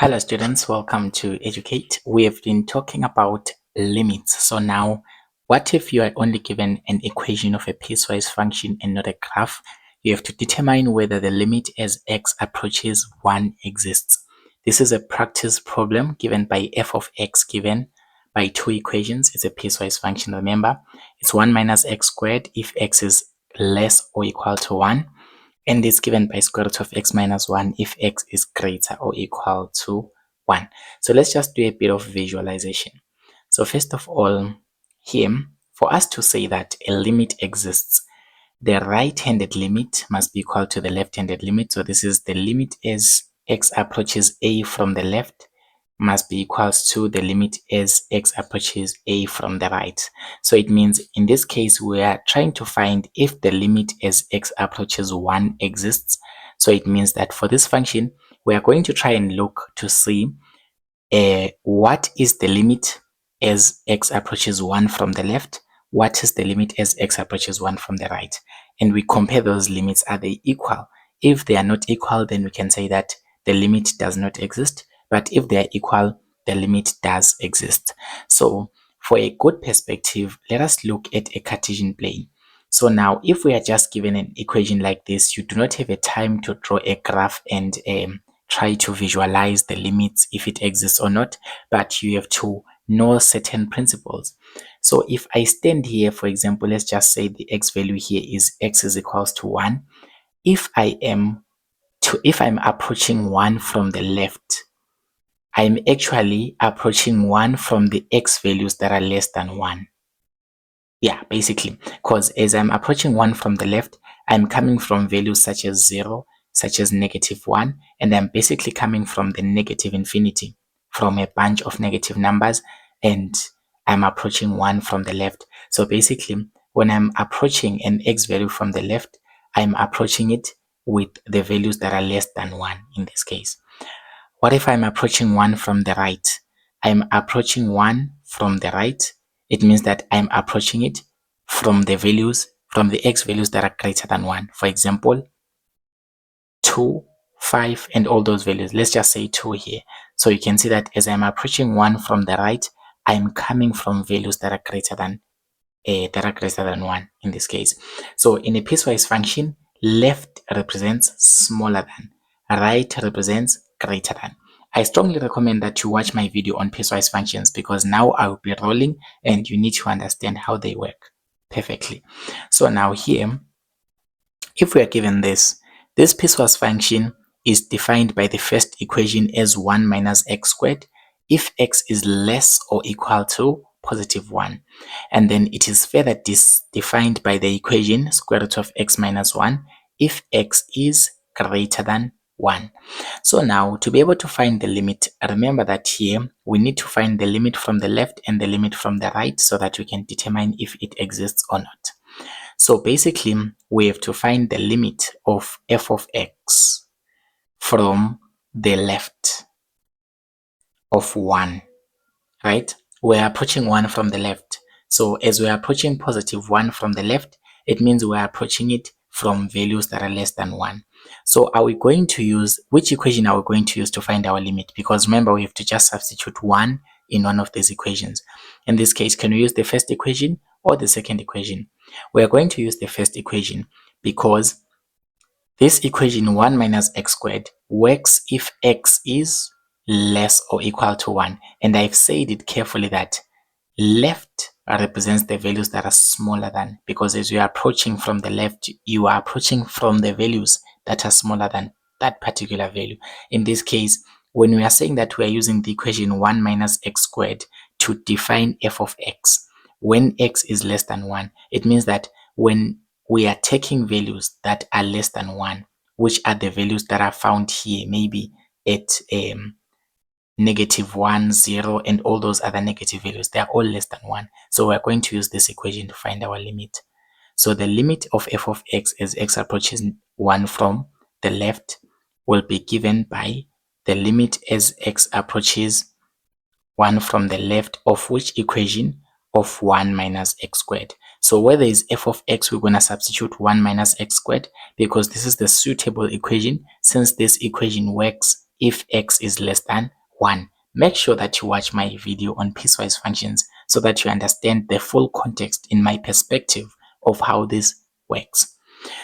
Hello students, welcome to Educate. We have been talking about limits. So now, what if you are only given an equation of a piecewise function and not a graph? You have to determine whether the limit as x approaches 1 exists. This is a practice problem given by f of x given by two equations. It's a piecewise function, remember. It's 1 minus x squared if x is less or equal to 1, and is given by square root of x minus 1 if x is greater or equal to 1. So let's just do a bit of visualization. So first of all, here, for us to say that a limit exists, the right-handed limit must be equal to the left-handed limit. So this is the limit as x approaches a from the left must be equals to the limit as x approaches a from the right. So it means in this case we are trying to find if the limit as x approaches 1 exists. So it means that for this function we are going to try and look to see what is the limit as x approaches 1 from the left, what is the limit as x approaches 1 from the right, and we compare those limits. Are they equal? If they are not equal, then we can say that the limit does not exist, but if they are equal, the limit does exist. So for a good perspective, let us look at a Cartesian plane. So now if we are just given an equation like this, you do not have a time to draw a graph and try to visualize the limits if it exists or not, but you have to know certain principles. So if I stand here, for example, let's just say the x value here is x is equals to 1. If I'm approaching 1 from the left, I'm actually approaching 1 from the x values that are less than 1. Yeah, basically, because as I'm approaching 1 from the left, I'm coming from values such as 0, such as -1, and I'm basically coming from the negative infinity, from a bunch of negative numbers, and I'm approaching 1 from the left. So basically, when I'm approaching an x value from the left, I'm approaching it with the values that are less than 1 in this case. What if I'm approaching 1 from the right? I'm approaching 1 from the right. It means that I'm approaching it from the values, from the x values that are greater than 1. For example, 2, 5, and all those values. Let's just say 2 here. So you can see that as I'm approaching 1 from the right, I'm coming from values that are greater than 1 in this case. So in a piecewise function, left represents smaller than, right represents greater than. I strongly recommend that you watch my video on piecewise functions because now I will be rolling and you need to understand how they work perfectly. So now here, if we are given this piecewise function is defined by the first equation as 1 minus x squared if x is less or equal to +1. And then it is further defined by the equation square root of x minus 1 if x is greater than 1. So now to be able to find the limit, remember that here we need to find the limit from the left and the limit from the right so that we can determine if it exists or not. So basically, we have to find the limit of f of x from the left of 1, right? We're approaching 1 from the left. So as we're approaching +1 from the left, it means we're approaching it from values that are less than 1. So are we going to use, which equation are we going to use to find our limit? Because remember, we have to just substitute 1 in one of these equations. In this case, can we use the first equation or the second equation? We are going to use the first equation because this equation 1 minus x squared works if x is less or equal to 1. And I've said it carefully that left represents the values that are smaller than, because as you are approaching from the left, you are approaching from the values that are smaller than that particular value. In this case, when we are saying that we are using the equation 1 minus x squared to define f of x, when x is less than 1, it means that when we are taking values that are less than 1, which are the values that are found here, maybe at -1, 0, and all those other negative values, they are all less than 1. So we're going to use this equation to find our limit. So the limit of f of x as x approaches 1 from the left will be given by the limit as x approaches 1 from the left of which equation? Of 1 minus x squared. So where there is f of x, we're going to substitute 1 minus x squared because this is the suitable equation since this equation works if x is less than 1. Make sure that you watch my video on piecewise functions so that you understand the full context in my perspective of how this works.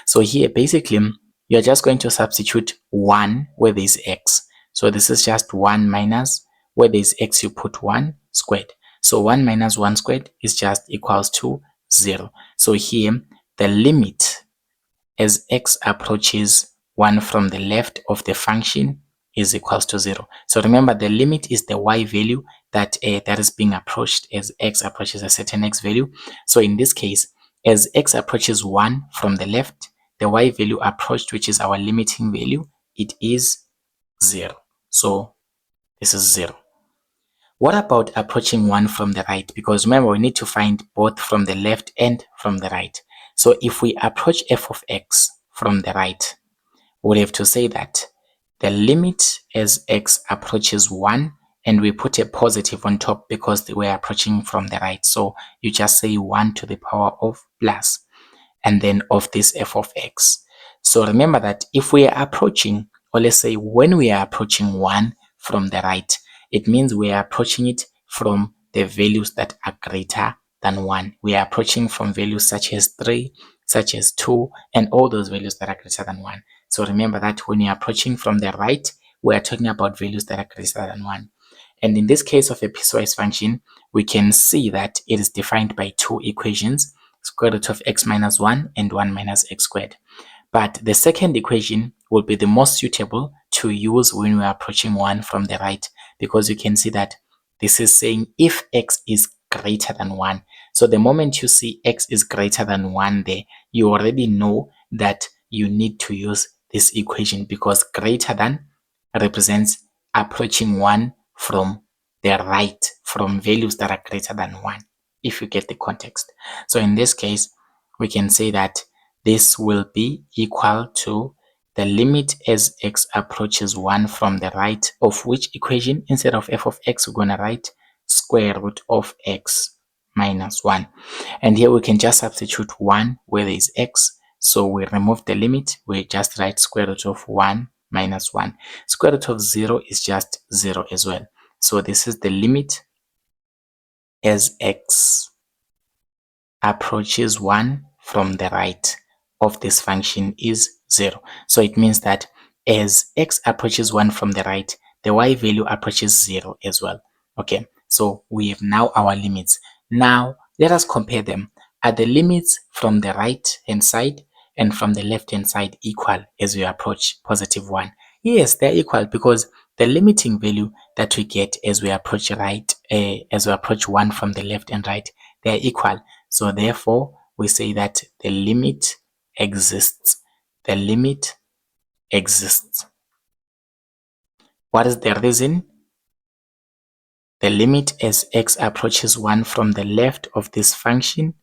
So here basically you're just going to substitute 1 where there is x. So this is just 1 minus, where there is x you put 1 squared. So 1 minus 1 squared is just equals to 0. So here the limit as x approaches 1 from the left of the function is equals to 0. So remember, the limit is the y value that is being approached as x approaches a certain x value. So in this case, as x approaches 1 from the left, the y value approached, which is our limiting value, it is 0. So this is 0. What about approaching 1 from the right? Because remember, we need to find both from the left and from the right. So if we approach f of x from the right, we'll have to say that the limit as x approaches 1, and we put a positive on top because we're approaching from the right. So you just say 1 to the power of plus, and then of this f of x. So remember that if we are approaching, or let's say when we are approaching 1 from the right, it means we are approaching it from the values that are greater than 1. We are approaching from values such as 3, such as 2, and all those values that are greater than 1. So remember that when you're approaching from the right, we are talking about values that are greater than 1. And in this case of a piecewise function, we can see that it is defined by two equations, square root of x minus 1 and 1 minus x squared. But the second equation will be the most suitable to use when we are approaching 1 from the right, because you can see that this is saying if x is greater than 1. So the moment you see x is greater than 1 there, you already know that you need to use this equation, because greater than represents approaching 1 from the right, from values that are greater than 1, if you get the context. So in this case, we can say that this will be equal to the limit as x approaches 1 from the right of which equation? Instead of f of x, we're going to write square root of x minus 1. And here we can just substitute 1 where there is x. So we remove the limit. We just write square root of 1 minus 1. Square root of 0 is just 0 as well. So this is the limit as x approaches 1 from the right of this function is 0. So it means that as x approaches 1 from the right, the y value approaches 0 as well. Okay, so we have now our limits. Now let us compare them. Are the limits from the right hand side and from the left hand side equal as we approach positive 1? Yes, they're equal, because the limiting value that we get as we approach as we approach 1 from the left and right, they're equal. So therefore, we say that the limit exists. The limit exists. What is the reason? The limit as x approaches 1 from the left of this function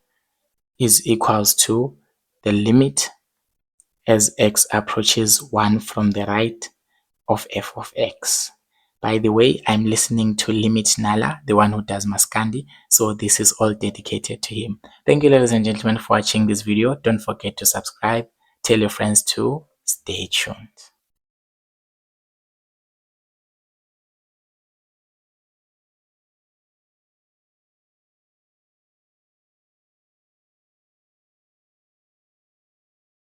is equals to the limit as x approaches 1 from the right of f of x. By the way, I'm listening to Limit Nala, the one who does Maskandi, so this is all dedicated to him. Thank you, ladies and gentlemen, for watching this video. Don't forget to subscribe. Tell your friends to stay tuned.